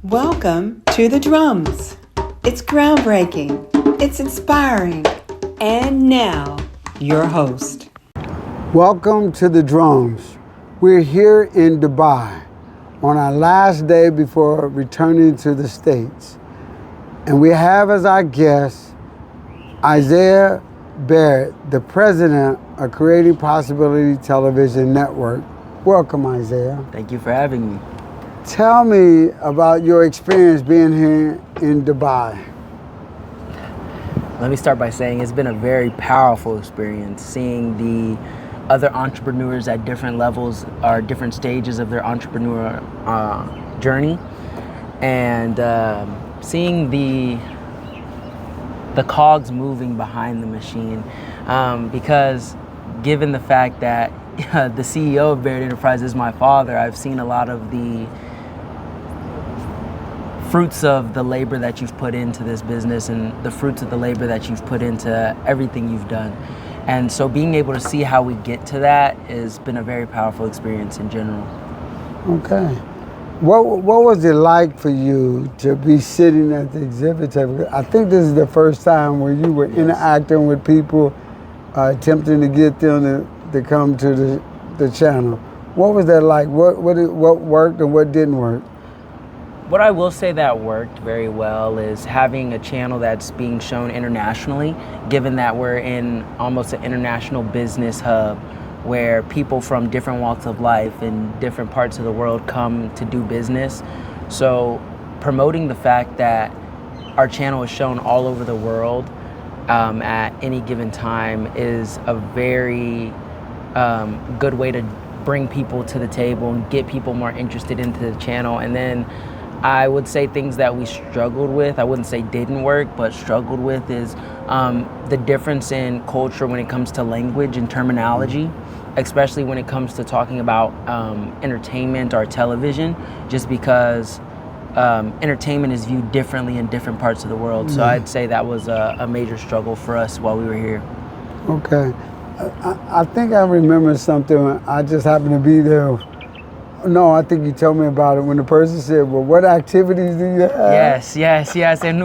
Welcome to The Drums. It's groundbreaking, it's inspiring, and now, your host. Welcome to The Drums. We're here in Dubai on our last day before returning to the States. And we have as our guest Isaiah Barrett, the president of Creating Possibility Television Network. Welcome, Isaiah. Thank you for having me. Tell me about your experience being here in Dubai. Let me start by saying it's been a very powerful experience seeing the other entrepreneurs at different levels or different stages of their entrepreneur journey, and seeing the cogs moving behind the machine. Because given the fact that the CEO of Barrett Enterprise is my father, I've seen a lot of the fruits of the labor that you've put into this business and the fruits of the labor that you've put into everything you've done. And so being able to see how we get to that has been a very powerful experience in general. Okay. What was it like for you to be sitting at the exhibit table? I think this is the first time where you were interacting with people, attempting to get them to come to the channel. What was that like? What worked and what didn't work? What I will say that worked very well is having a channel that's being shown internationally, given that we're in almost an international business hub where people from different walks of life in different parts of the world come to do business. So promoting the fact that our channel is shown all over the world at any given time is a very good way to bring people to the table and get people more interested into the channel. And then I would say things that we struggled with, I wouldn't say didn't work, but struggled with is the difference in culture when it comes to language and terminology, especially when it comes to talking about entertainment or television, just because entertainment is viewed differently in different parts of the world. So I'd say that was a major struggle for us while we were here. Okay. I think I remember something. I just happened to be there. No, I think you told me about it when the person said, well, what activities do you have? Yes. And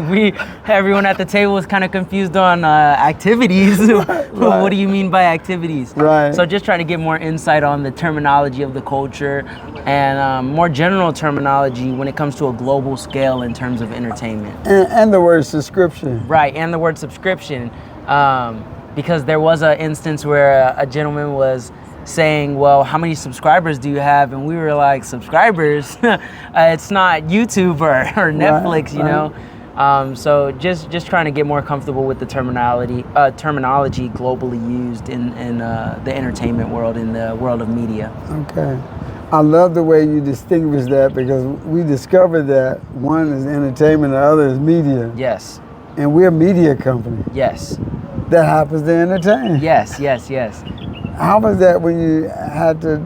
everyone at the table was kind of confused on activities. Right. What do you mean by activities? Right. So just trying to get more insight on the terminology of the culture and more general terminology when it comes to a global scale in terms of entertainment. And the word subscription. Right, and the word subscription. Because there was an instance where a gentleman was saying, well, how many subscribers do you have? And we were like, subscribers? It's not YouTube or Netflix, you know? So just trying to get more comfortable with the terminology globally used in the entertainment world, in the world of media. Okay. I love the way you distinguish that, because we discovered that one is entertainment, the other is media. Yes. And we're a media company. Yes. That happens to entertain. Yes. How was that when you had to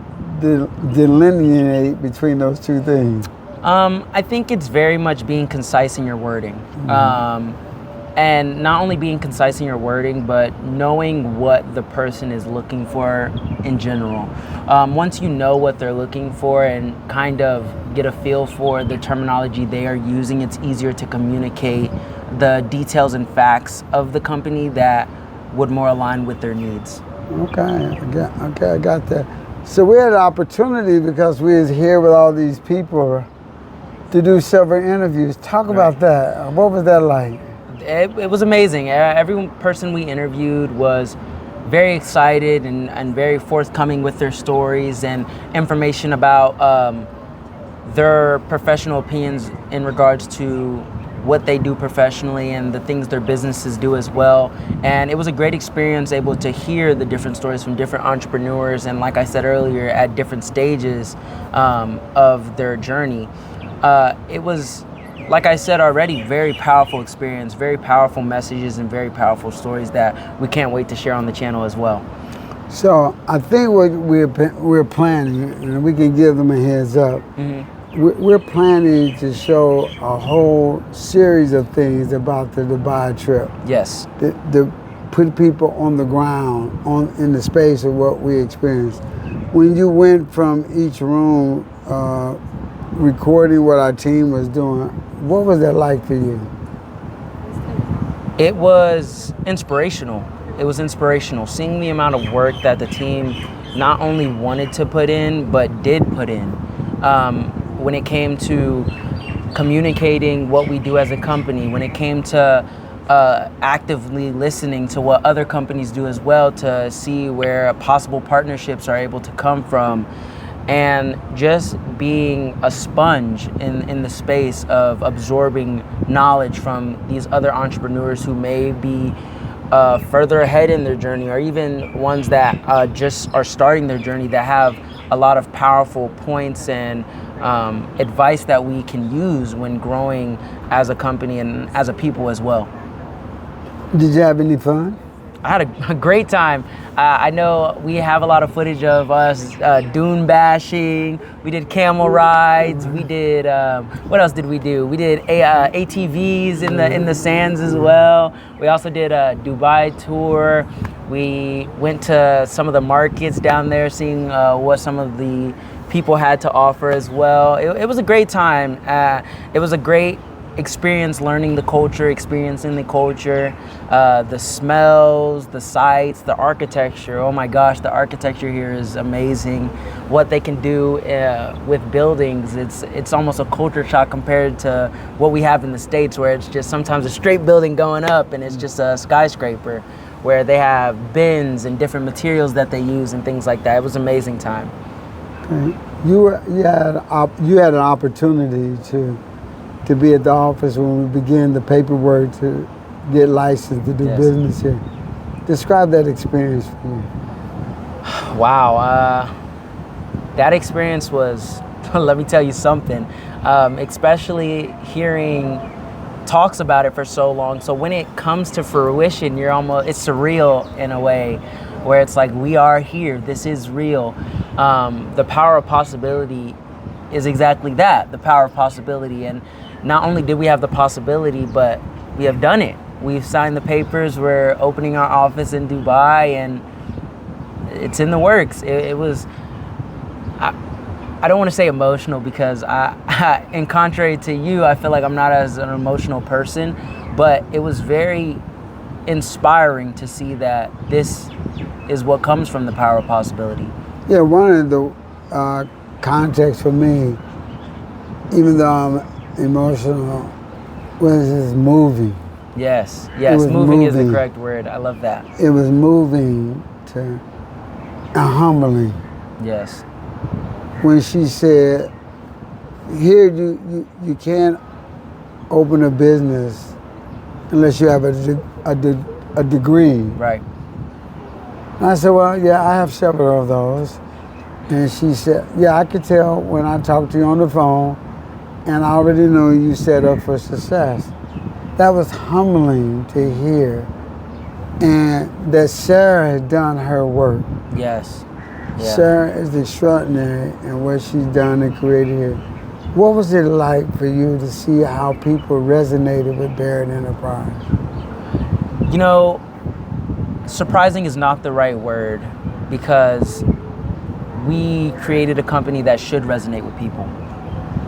delineate between those two things? I think it's very much being concise in your wording. And not only being concise in your wording, but knowing what the person is looking for in general. Once you know what they're looking for and kind of get a feel for the terminology they are using, it's easier to communicate the details and facts of the company that would more align with their needs. Okay, I got that. So we had an opportunity, because we was here with all these people, to do several interviews. Talk about that. What was that like? It was amazing. Every person we interviewed was very excited and very forthcoming with their stories and information about their professional opinions in regards to what they do professionally and the things their businesses do as well. And it was a great experience able to hear the different stories from different entrepreneurs, and like I said earlier, at different stages of their journey. It was, like I said already, very powerful experience, very powerful messages and very powerful stories that we can't wait to share on the channel as well. So I think what we're planning, and we can give them a heads up, we're planning to show a whole series of things about the Dubai trip. Yes. To put people on the ground, in the space of what we experienced. When you went from each room, recording what our team was doing. What was that like for you? It was inspirational. It was inspirational. Seeing the amount of work that the team not only wanted to put in, but did put in. When it came to communicating what we do as a company, when it came to actively listening to what other companies do as well, to see where possible partnerships are able to come from, and just being a sponge in the space of absorbing knowledge from these other entrepreneurs who may be further ahead in their journey, or even ones that just are starting their journey, that have a lot of powerful points and advice that we can use when growing as a company and as a people as well. Did you have any fun? I had a great time. I know we have a lot of footage of us dune bashing. We did camel rides. We did, what else did we do? We did ATVs in the sands as well. We also did a Dubai tour. We went to some of the markets down there, seeing what some of the people had to offer as well. It was a great time. It was a great experience learning the culture, experiencing the culture, the smells, the sights, the architecture. Oh my gosh, the architecture here is amazing. What they can do with buildings, it's almost a culture shock compared to what we have in the States, where it's just sometimes a straight building going up and it's just a skyscraper, where they have bins and different materials that they use and things like that. It was an amazing time. Okay. You had an opportunity to be at the office when we began the paperwork to get licensed to do business here. Describe that experience for you. Wow, that experience was, let me tell you something, especially hearing talks about it for so long. So when it comes to fruition, it's surreal in a way, where it's like, we are here, this is real. The power of possibility is exactly that, the power of possibility. And not only did we have the possibility, but we have done it. We've signed the papers. We're opening our office in Dubai, and it's in the works. It was, I don't want to say emotional, because in contrary to you, I feel like I'm not as an emotional person, but it was very inspiring to see that this is what comes from the power of possibility. Yeah, one of the contexts for me, even though I'm emotional, was this moving. Yes, moving is the correct word. I love that. It was moving and humbling. Yes. When she said, here you can't open a business unless you have a degree. Right. And I said, well, yeah, I have several of those. And she said, yeah, I could tell when I talked to you on the phone, and I already know you set up for success. That was humbling to hear. And that Sarah had done her work. Yes. Yeah. Sarah is extraordinary in what she's done and created here. What was it like for you to see how people resonated with Barrett Enterprise? You know, surprising is not the right word, because we created a company that should resonate with people.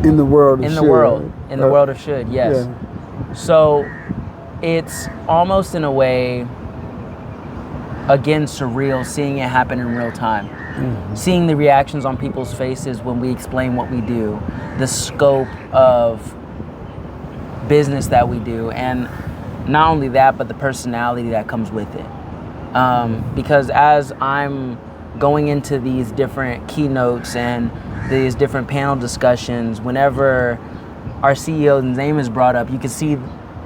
In the world of should. In the world of should, yes. Yeah. So it's almost in a way, again, surreal, seeing it happen in real time. Mm-hmm. Seeing the reactions on people's faces when we explain what we do, the scope of business that we do, and not only that, but the personality that comes with it. Because as I'm going into these different keynotes and these different panel discussions, whenever our CEO's name is brought up, you can see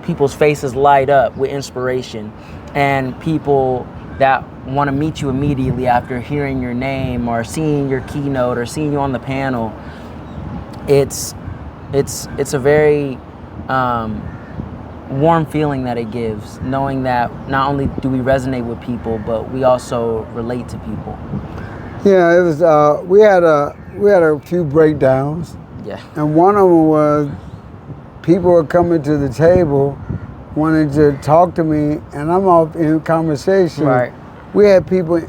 people's faces light up with inspiration, and people that want to meet you immediately after hearing your name or seeing your keynote or seeing you on the panel. It's a very warm feeling that it gives, knowing that not only do we resonate with people, but we also relate to people. Yeah, it was. We had a few breakdowns. Yeah. And one of them was people were coming to the table wanting to talk to me, and I'm off in conversation. Right. We had people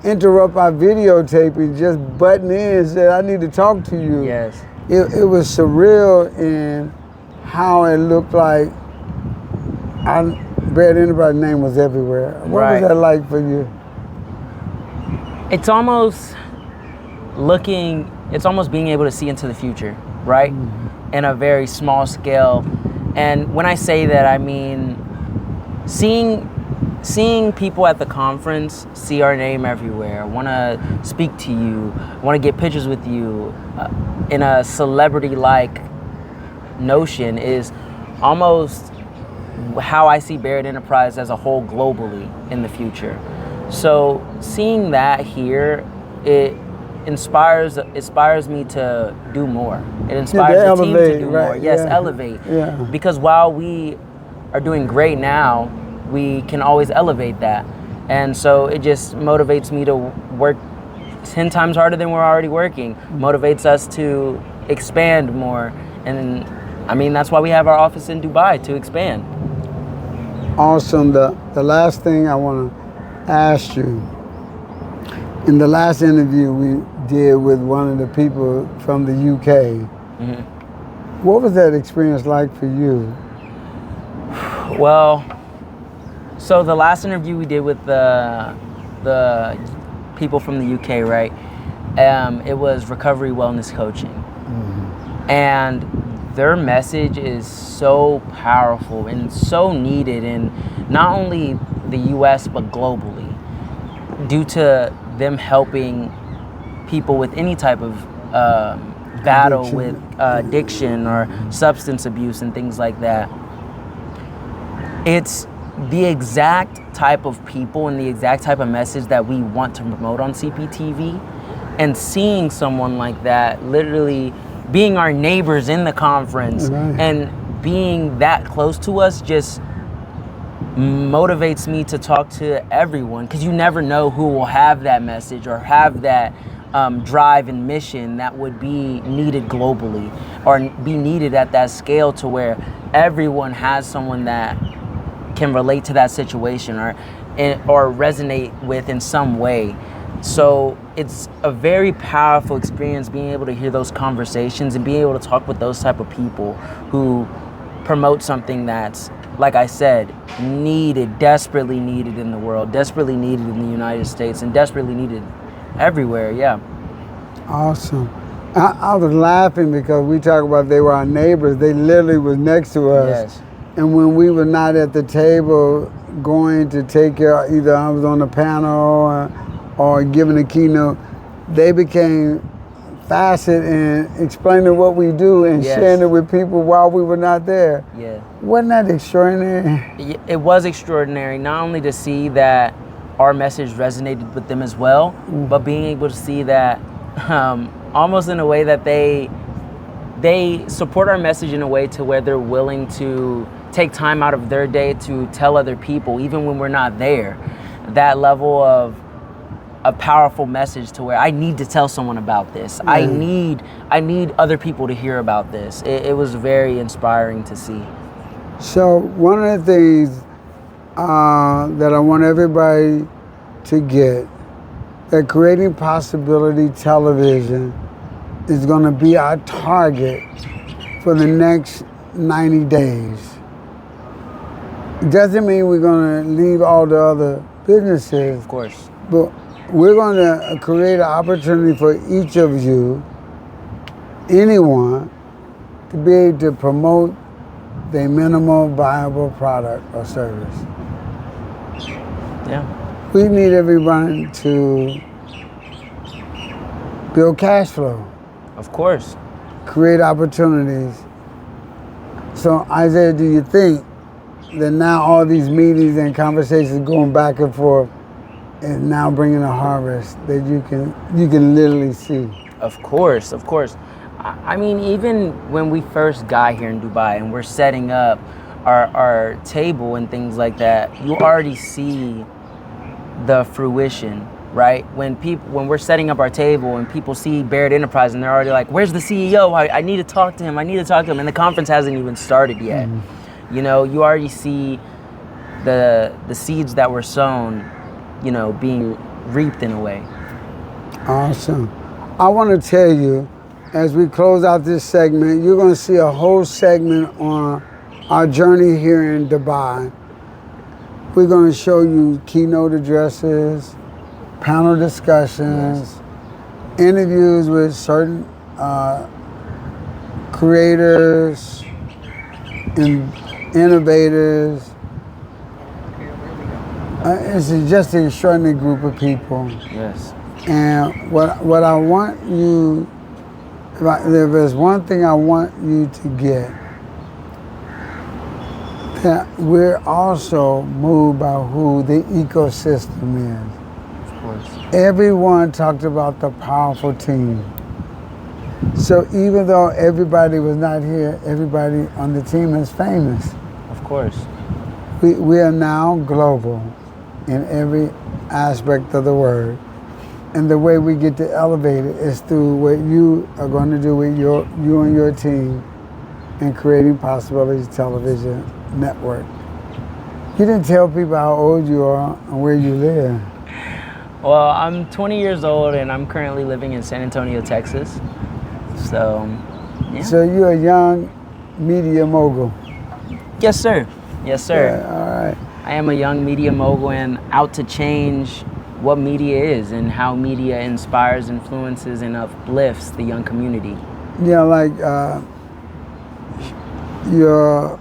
interrupt our videotaping, just button in and said, I need to talk to you. Yes. it was surreal in how it looked like. Barrett Enterprise's name was everywhere. What Right. was that like for you? It's almost being able to see into the future, right? In a very small scale. And when I say that, I mean seeing people at the conference see our name everywhere, want to speak to you, want to get pictures with you in a celebrity-like notion is almost how I see Barrett Enterprise as a whole globally in the future. So seeing that here, it inspires me to do more. It inspires the team to do more. Yes, elevate. Yeah. Because while we are doing great now, we can always elevate that. And so it just motivates me to work 10 times harder than we're already working, motivates us to expand more. And I mean, that's why we have our office in Dubai, to expand. Awesome. The last thing I want to ask you, in the last interview we did with one of the people from the UK, what was that experience like for you? Well, so the last interview we did with the people from the UK, right? It was recovery wellness coaching. And their message is so powerful and so needed in not only the US but globally, due to them helping people with any type of battle with addiction or substance abuse and things like that. It's the exact type of people and the exact type of message that we want to promote on CPTV. And seeing someone like that literally being our neighbors in the conference and being that close to us just motivates me to talk to everyone, because you never know who will have that message or have that drive and mission that would be needed globally or be needed at that scale, to where everyone has someone that can relate to that situation or resonate with in some way. So it's a very powerful experience being able to hear those conversations and being able to talk with those type of people who promote something that's, like I said, needed, desperately needed in the world, desperately needed in the United States, and desperately needed everywhere. Yeah. Awesome. I was laughing because we talk about they were our neighbors. They literally was next to us. Yes. And when we were not at the table going to take care, either I was on the panel or giving a keynote, they became facet in explaining what we do and sharing it with people while we were not there. Yeah. Wasn't that extraordinary? It was extraordinary, not only to see that our message resonated with them as well, but being able to see that almost in a way that they support our message in a way to where they're willing to take time out of their day to tell other people, even when we're not there. That level of a powerful message to where I need to tell someone about this. I need other people to hear about this. It was very inspiring to see. So one of the things that I want everybody to get, that Creating Possibility Television is going to be our target for the next 90 days. It doesn't mean we're going to leave all the other businesses. Of course. But we're going to create an opportunity for each of you, anyone, to be able to promote their minimal viable product or service. Yeah. We need everyone to build cash flow. Of course. Create opportunities. So Isaiah, do you think that now all these meetings and conversations going back and forth is now bringing a harvest that you can literally see? Of course. I mean, even when we first got here in Dubai and we're setting up our table and things like that, you already see the fruition, right? When we're setting up our table and people see Barrett Enterprise and they're already like, "Where's the CEO? I need to talk to him. I need to talk to him." And the conference hasn't even started yet. You know, you already see the seeds that were sown, you know, being reaped in a way. Awesome. I want to tell you, as we close out this segment, you're going to see a whole segment on our journey here in Dubai. We're going to show you keynote addresses, panel discussions, interviews with certain creators and innovators. It's just an extraordinary group of people. Yes. And what I want you, if there's one thing I want you to get, that we're also moved by who the ecosystem is. Of course. Everyone talked about the powerful team. So even though everybody was not here, everybody on the team is famous. Of course. We are now global in every aspect of the word. And the way we get to elevate it is through what you are going to do with you and your team in creating Possibilities Television Network. You didn't tell people how old you are and where you live. Well, I'm 20 years old and I'm currently living in San Antonio, Texas. So, yeah. So you're a young media mogul. Yes, sir. Yes, sir. Yeah, all right. I am a young media mogul and out to change what media is and how media inspires, influences, and uplifts the young community. Yeah, like your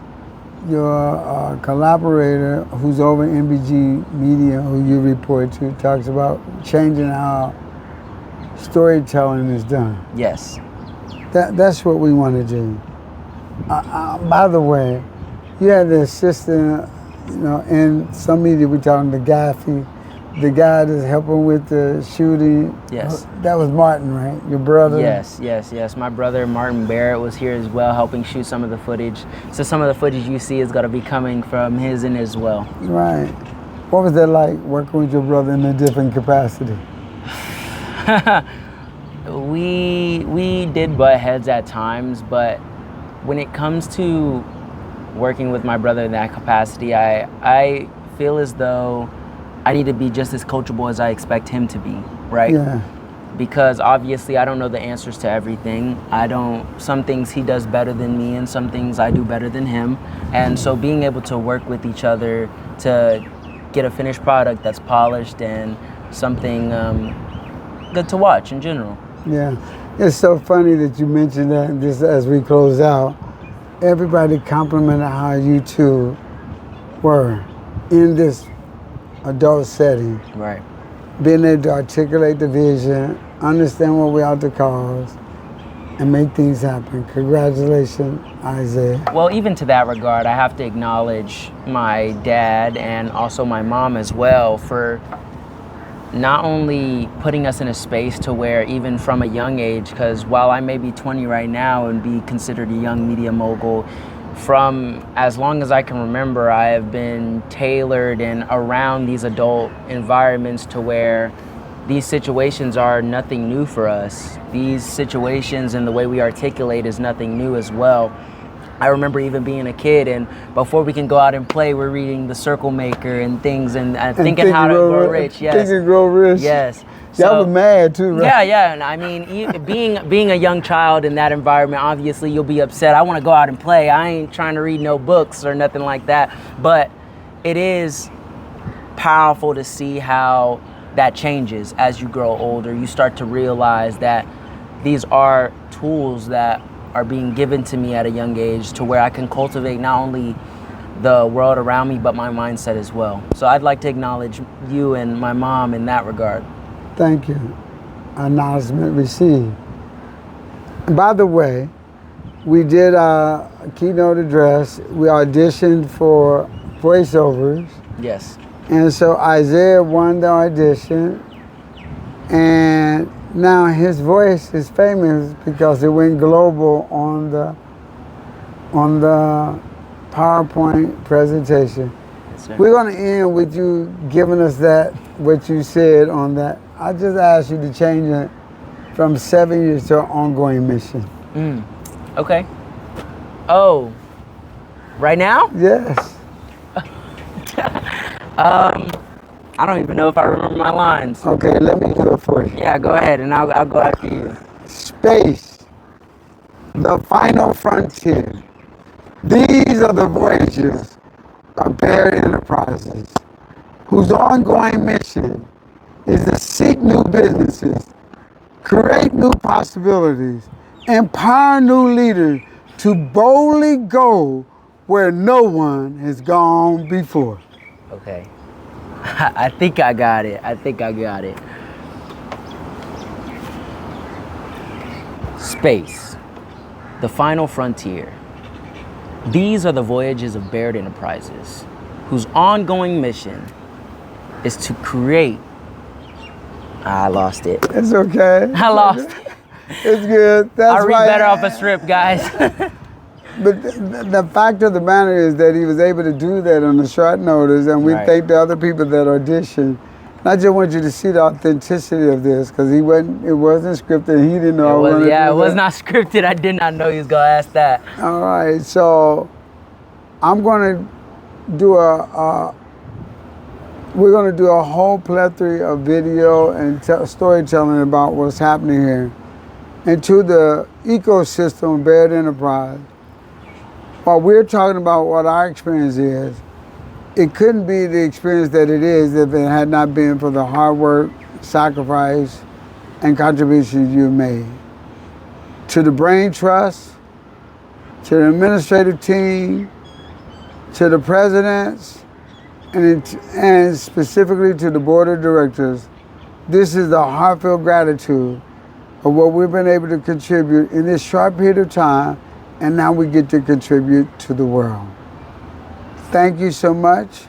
collaborator who's over MBG Media, who you report to, talks about changing how storytelling is done. Yes. That's what we want to do. By the way, you had the assistant, in some media we're talking the Gaffy, the guy that's helping with the shooting. Yes. That was Martin, right? Your brother? Yes. My brother, Martin Barrett, was here as well, helping shoot some of the footage. So some of the footage you see is going to be coming from his end as well. Right. What was that like, working with your brother in a different capacity? We did butt heads at times, but when it comes to working with my brother in that capacity, I feel as though I need to be just as coachable as I expect him to be, right? Yeah. Because obviously I don't know the answers to everything. Some things he does better than me and some things I do better than him. And so being able to work with each other to get a finished product that's polished and something good to watch in general. Yeah. It's so funny that you mentioned that just as we close out. Everybody complimented how you two were in this adult setting. Right. Being able to articulate the vision, understand what we're out to cause, and make things happen. Congratulations, Isaiah. Well, even to that regard, I have to acknowledge my dad and also my mom as well for not only putting us in a space to where even from a young age, because while I may be 20 right now and be considered a young media mogul, from as long as I can remember, I have been tailored and around these adult environments to where these situations are nothing new for us. These situations and the way we articulate is nothing new as well. I remember even being a kid, and before we can go out and play, we're reading The Circle Maker and things, and thinking how to grow rich. Yes. Think and Grow Rich. Yes. Y'all was mad too, right? Yeah. And I mean, being a young child in that environment, obviously you'll be upset. I want to go out and play. I ain't trying to read no books or nothing like that. But it is powerful to see how that changes as you grow older. You start to realize that these are tools that are being given to me at a young age to where I can cultivate not only the world around me, but my mindset as well. So I'd like to acknowledge you and my mom in that regard. Thank you. Acknowledgement received. And by the way, we did a keynote address. We auditioned for voiceovers. Yes. And so Isaiah won the audition. And now his voice is famous because it went global on the PowerPoint presentation. Yes, sir. We're going to end with you giving us what you said on that. I just asked you to change it from 7 years to an ongoing mission. Okay. Oh, right now? Yes. I don't even know if I remember my lines. Okay, let me do it for you. Yeah, go ahead, and I'll go after you. Space the final frontier. These are the voyages of Barrett Enterprises, whose ongoing mission is to seek new businesses, create new possibilities, empower new leaders to boldly go where no one has gone before. Okay. I think I got it. Space, the final frontier. These are the voyages of Barrett Enterprises, whose ongoing mission is to create. I lost it. It's okay. I lost it. It's good. That's I read better off a script, guys. But the fact of the matter is that he was able to do that on a short notice, and we thank the other people that auditioned. And I just want you to see the authenticity of this, because it wasn't scripted. He didn't know. It was not scripted. I did not know he was gonna ask that. All right, so I'm gonna do we're gonna do a whole plethora of video and storytelling about what's happening here, and to the ecosystem of Barrett Enterprise. While we're talking about what our experience is, it couldn't be the experience that it is if it had not been for the hard work, sacrifice, and contributions you've made. To the Brain Trust, to the administrative team, to the presidents, and specifically to the board of directors, this is the heartfelt gratitude of what we've been able to contribute in this short period of time, and now we get to contribute to the world. Thank you so much.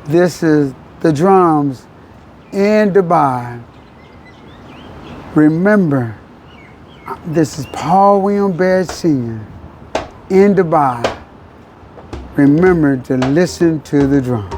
This is the drums in Dubai. Remember, this is Paul William Barrett Sr. in Dubai. Remember to listen to the drums.